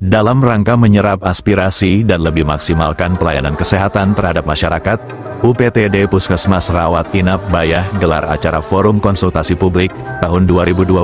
Dalam rangka menyerap aspirasi dan lebih maksimalkan pelayanan kesehatan terhadap masyarakat, UPTD Puskesmas Rawat Inap Bayah gelar acara Forum Konsultasi Publik tahun 2025,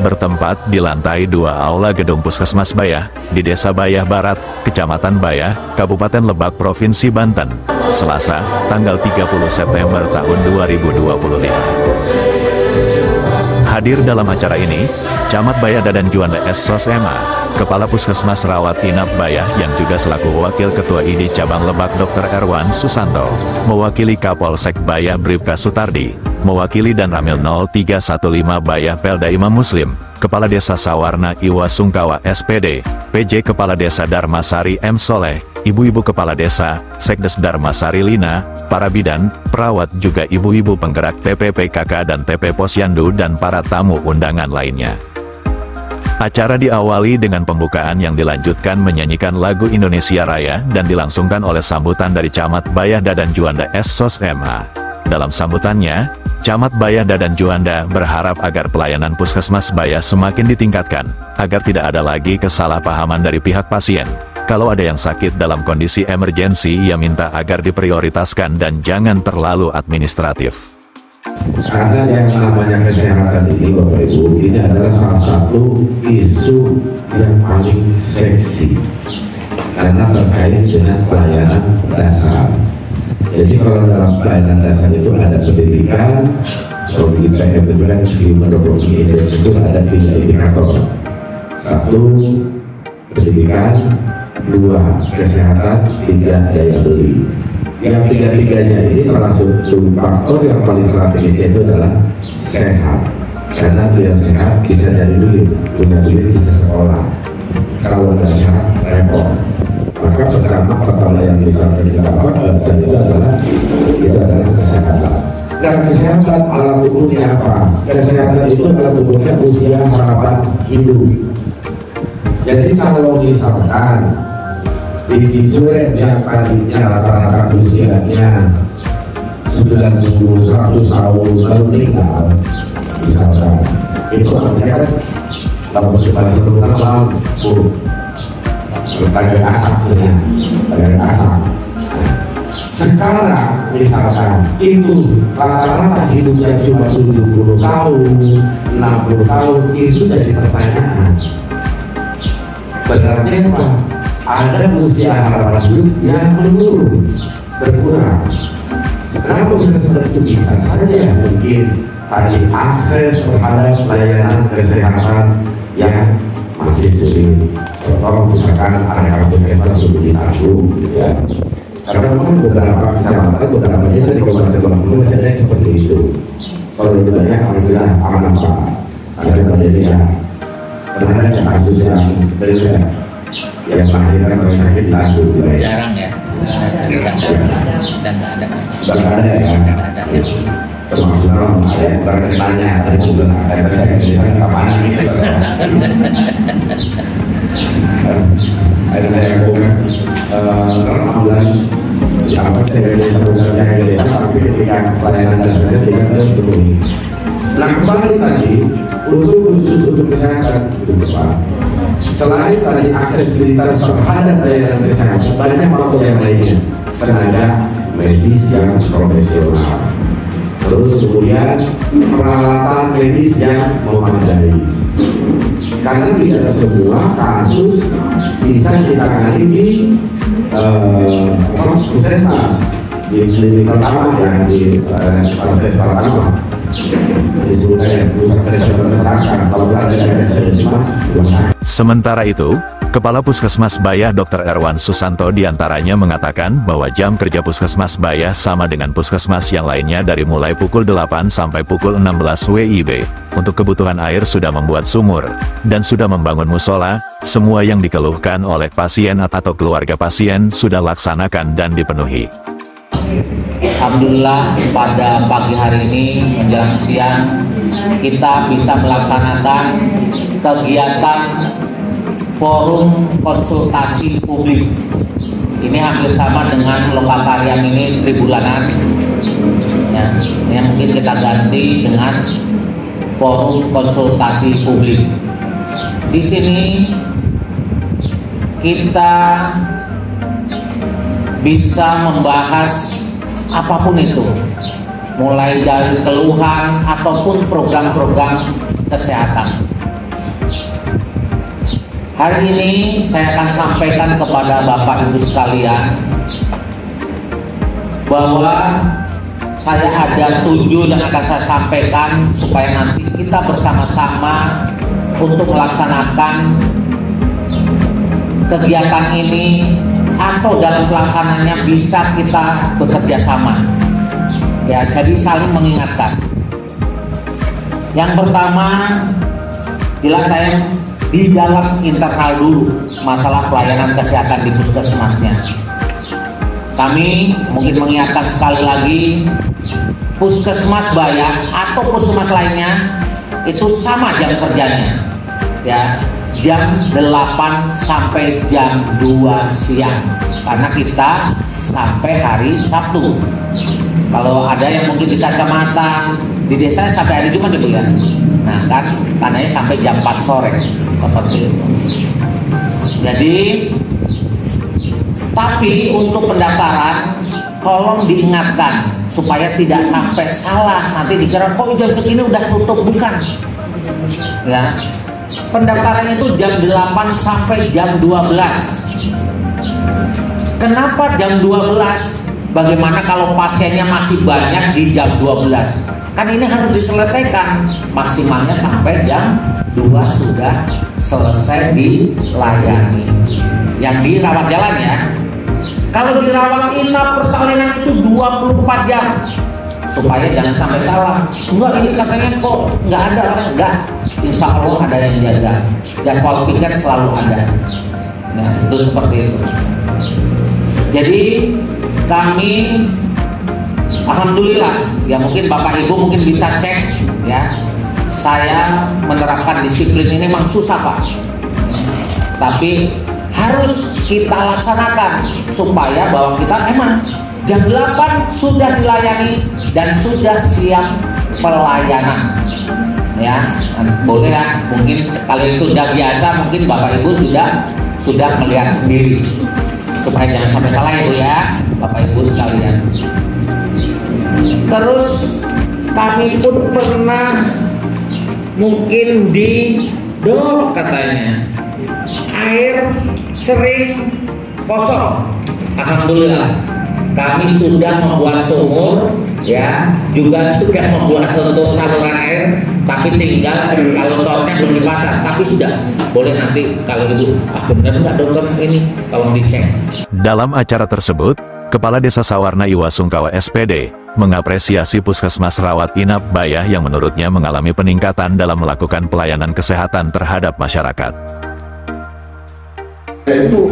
bertempat di lantai 2 Aula Gedung Puskesmas Bayah, di Desa Bayah Barat, Kecamatan Bayah, Kabupaten Lebak, Provinsi Banten, Selasa, tanggal 30 September tahun 2025. Hadir dalam acara ini, Camat Bayah Dadan Juanda S.Sos MA, Kepala Puskesmas Rawat Inap Bayah yang juga selaku Wakil Ketua ID Cabang Lebak Dr. Erwan Susanto, mewakili Kapolsek Bayah Bribka Sutardi, mewakili dan Ramil 0315 Bayah Pelda Imam Muslim, Kepala Desa Sawarna Iwa Sungkawa SPD, PJ Kepala Desa Darmasari M. Soleh, Ibu-ibu Kepala Desa, Sekdes Darmasari Lina, para bidan, perawat juga ibu-ibu penggerak TPPKK dan TP Posyandu dan para tamu undangan lainnya. Acara diawali dengan pembukaan yang dilanjutkan menyanyikan lagu Indonesia Raya dan dilangsungkan oleh sambutan dari Camat Bayah Dadan Juanda S.Sos MA. Dalam sambutannya, Camat Bayah Dadan Juanda berharap agar pelayanan Puskesmas Bayah semakin ditingkatkan, agar tidak ada lagi kesalahpahaman dari pihak pasien. Kalau ada yang sakit dalam kondisi emergensi, ia minta agar diprioritaskan dan jangan terlalu administratif. Karena yang namanya kesehatan ini Bapak Ibu, ini adalah salah satu isu yang paling seksi karena terkait dengan pelayanan dasar. Jadi kalau dalam pelayanan dasar itu ada pendidikan, kalau di PM itu kan Human Development Index itu ada 3 indikator. 1, pendidikan, 2, kesehatan, 3, daya beli. Yang tiga-tiganya ini salah satu faktor yang paling strategis itu adalah sehat. Karena biar sehat bisa jadi duit, punya duit bisa sekolah. Kalau tidak sehat repot. Maka pertama yang bisa kita dapat dan itu adalah kesehatan. Dan kesehatan alat tubuhnya apa? Kesehatan itu alat tubuhnya usia harapan hidup. Jadi kalau misalkan di Suren yang tadinya rata-rata usianya 90-100 tahun lalu meninggal, misalkan itu artinya kan kalau kita sebelum malam berbagai asapnya, berbagai asap. Sekarang misalkan itu rata-rata hidupnya cuma 70 tahun, 60 tahun, itu jadi pertanyaan. Sebenarnya apa? Ada usia harapan hidup yang menurun, berkurang. Kenapa bisa seperti itu? Bisa saja mungkin tadi akses terhadap pelayanan kesehatan yang masih sulit. Contoh misalkan ada puskesmas sudah ditanggung, ya. Karena memang beberapa kecamatan, beberapa desa di Kabupaten Bengkulu ada seperti itu. Kalau di banyak, alhamdulillah aman Pak. Ada kejadian, pernah ada kasus yang berbeda. Yang melahirkan penyakit lanjut jarang ya, dan ada ya, termasuk ada yang terkenanya terjun ada saya misalnya kemana gitu, ada yang bukan alhamdulillah apa saya dari tapi ketika pelayanan dasarnya tidak terus terpenuhi. Nah kembali tadi untuk kesehatan itu Pak. Selain tadi aksesibilitas terhadap pelayanan kesehatan, banyak faktor yang lainnya. Tenaga medis yang profesional, terus kemudian peralatan medis yang memadai. Karena tidak semua kasus bisa ditangani di puskesmas, di klinik pertama yang di proses pertama. Sementara itu, Kepala Puskesmas Bayah Dr. Erwan Susanto diantaranya mengatakan bahwa jam kerja Puskesmas Bayah sama dengan puskesmas yang lainnya dari mulai pukul 8 sampai pukul 16 WIB. Untuk kebutuhan air sudah membuat sumur, dan sudah membangun musola, semua yang dikeluhkan oleh pasien atau keluarga pasien sudah laksanakan dan dipenuhi. Alhamdulillah pada pagi hari ini menjelang siang kita bisa melaksanakan kegiatan forum konsultasi publik. Ini hampir sama dengan lokatarian ini tribulanan ya, yang mungkin kita ganti dengan forum konsultasi publik. Di sini kita bisa membahas apapun itu, mulai dari keluhan ataupun program-program kesehatan. Hari ini saya akan sampaikan kepada Bapak Ibu sekalian bahwa saya ada 7 yang akan saya sampaikan supaya nanti kita bersama-sama untuk melaksanakan kegiatan ini atau dalam pelaksananya bisa kita bekerja sama. Ya, jadi saling mengingatkan. Yang pertama, jelas saya di dalam internal dulu masalah pelayanan kesehatan di puskesmasnya. Kami mungkin mengingatkan sekali lagi, puskesmas Bayah atau puskesmas lainnya itu sama jam kerjanya, ya, jam 8 sampai jam 2 siang karena kita sampai hari Sabtu. Kalau ada yang mungkin di Kacamata, di desa sampai hari Jumat gitu ya. Nah kan tandanya sampai jam 4 sore seperti itu. Jadi tapi untuk pendaftaran tolong diingatkan supaya tidak sampai salah, nanti dikira kok jam segini udah tutup, bukan ya. Pendaftaran itu jam 8 sampai jam 12. Kenapa jam 12? Bagaimana kalau pasiennya masih banyak di jam 12? Kan ini harus diselesaikan maksimalnya sampai jam 2 sudah selesai dilayani. Yang dirawat jalan ya. Kalau dirawat inap persalinan itu 24 jam. Supaya jangan sampai salah. Enggak, ini katanya kok nggak ada. Enggak, insya Allah ada yang jaga. Jadwal piket selalu ada. Nah itu seperti itu. Jadi kami alhamdulillah ya, mungkin Bapak Ibu mungkin bisa cek ya, saya menerapkan disiplin ini memang susah Pak, tapi harus kita laksanakan supaya bahwa kita emang jam 8 sudah dilayani dan sudah siap pelayanan ya. Boleh ya, mungkin kalau sudah biasa mungkin Bapak Ibu sudah melihat sendiri supaya jangan sampai salah itu ya Bapak Ibu sekalian. Terus kami pun pernah mungkin didorong katanya air sering kosong. Alhamdulillah kami sudah membuat sumur ya, juga sudah membuat untuk saluran air, tapi tinggal kalau tolnya belum dipasang, tapi sudah boleh nanti kalau itu benar nggak dokter ini tolong dicek. Dalam acara tersebut, Kepala Desa Sawarna Iwa Sungkawa SPD mengapresiasi Puskesmas Rawat Inap Bayah yang menurutnya mengalami peningkatan dalam melakukan pelayanan kesehatan terhadap masyarakat. Itu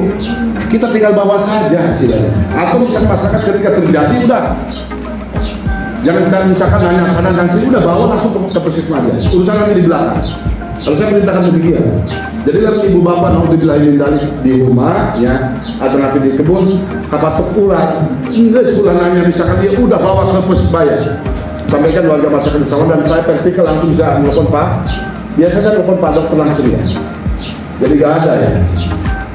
kita tinggal bawa saja hasilnya. Atau misalkan masyarakat ketika terjadi udah, jangan misalkan nanya sana dan sini, udah bawa langsung ke puskesmas aja. Urusan kami di belakang. Kalau saya perintahkan demikian. Jadi kalau ibu bapak mau dibilangin dari di rumah ya, atau nanti di kebun, kapat urat, enggak sebulanannya misalkan dia udah bawa ke puskesmas Bayah. Sampaikan warga masyarakat di sana dan saya praktikal langsung bisa telepon Pak. Biasanya saya telepon Pak dokter langsung ya. Jadi nggak ada ya.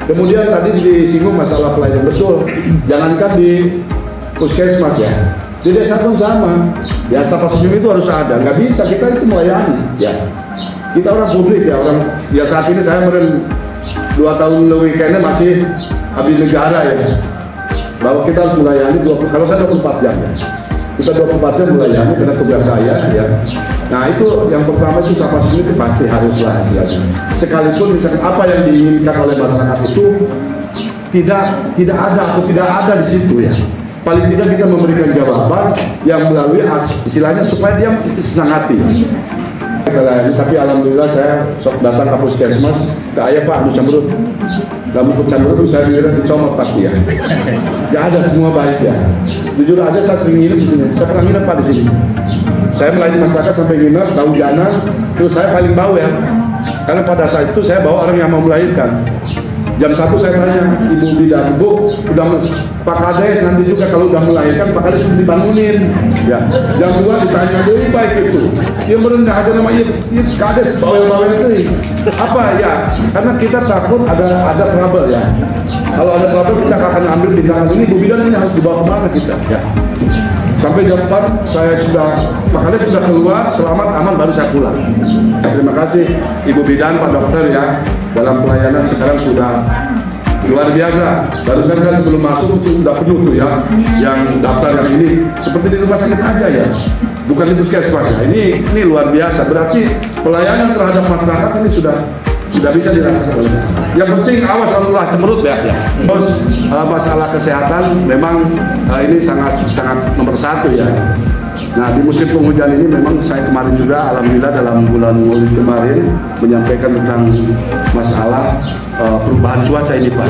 Kemudian tadi disinggung masalah pelayanan, betul. Jangankan di puskesmas ya, di desa pun sama. Ya sapa senyum itu harus ada. Nggak bisa kita itu melayani. Ya kita orang publik ya, orang ya saat ini saya 2 tahun lebih kayaknya masih abdi negara ya. Bahwa kita harus melayani kalau saya 24 jam ya. Kita 24 jam melayani karena tugas saya ya. Nah itu yang pertama itu sapa senyum itu pasti haruslah hasilnya. Sekalipun misalkan apa yang diinginkan oleh masyarakat itu tidak ada atau tidak ada di situ ya. Paling tidak kita memberikan jawaban yang melalui istilahnya supaya dia senang hati. Tapi alhamdulillah saya datang ke puskesmas, ke ayah Pak, lu cambrut. Gak mau cambrut, saya bilang dicomot pasti ya. Ya ada semua baik ya. Jujur aja saya sering nginep di sini. Saya pernah nginep Pak di sini. Saya melayani masyarakat sampai nginep, tahu jana, terus saya paling bau ya. Karena pada saat itu saya bawa orang yang mau melahirkan. Jam 1 saya tanya Ibu Bidan, Bu, Pak Kades nanti juga kalau udah melahirkan Pak Kades dibangunin. Ya. Jam 2 ditanya, lebih baik itu. Yang merendah ada namanya Kades bawel-bawel itu. Apa ya? Karena kita takut ada trouble ya. Kalau ada trouble kita akan ambil tindakan ini. Bu Bidan ini harus dibawa kemana kita? Ya. Sampai jam 4 saya Pak Kades sudah keluar, selamat aman baru saya pulang. Terima kasih Ibu Bidan, Pak Dokter ya, dalam pelayanan sekarang sudah luar biasa. Barusan saya sebelum masuk itu sudah penuh tuh ya, yang daftar yang ini seperti di rumah sakit aja ya, bukan di puskesmas ya. Ini luar biasa. Berarti pelayanan terhadap masyarakat ini sudah bisa dirasakan. Yang penting awas kalau ulah cemberut ya. Terus masalah kesehatan memang ini sangat nomor 1 ya. Nah di musim penghujan ini memang saya kemarin juga alhamdulillah dalam bulan Maulid kemarin menyampaikan tentang masalah perubahan cuaca ini Pak.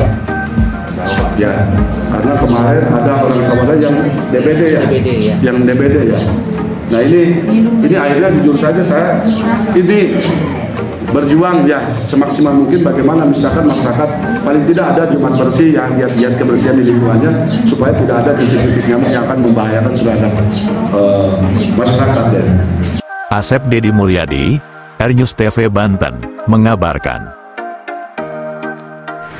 Ya, karena kemarin ada orang Sawada yang DBD ya, yang DBD ya. Nah ini akhirnya jujur saja saya ini berjuang ya semaksimal mungkin bagaimana misalkan masyarakat paling tidak ada Jumat bersih ya, giat kebersihan di lingkungannya supaya tidak ada titik-titik nyamuk yang akan membahayakan terhadap masyarakat ya. Asep Dedi Mulyadi, R-News TV Banten, mengabarkan.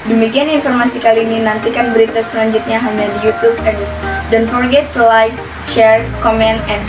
Demikian informasi kali ini, nantikan berita selanjutnya hanya di YouTube R-News. Don't forget to like, share, comment, and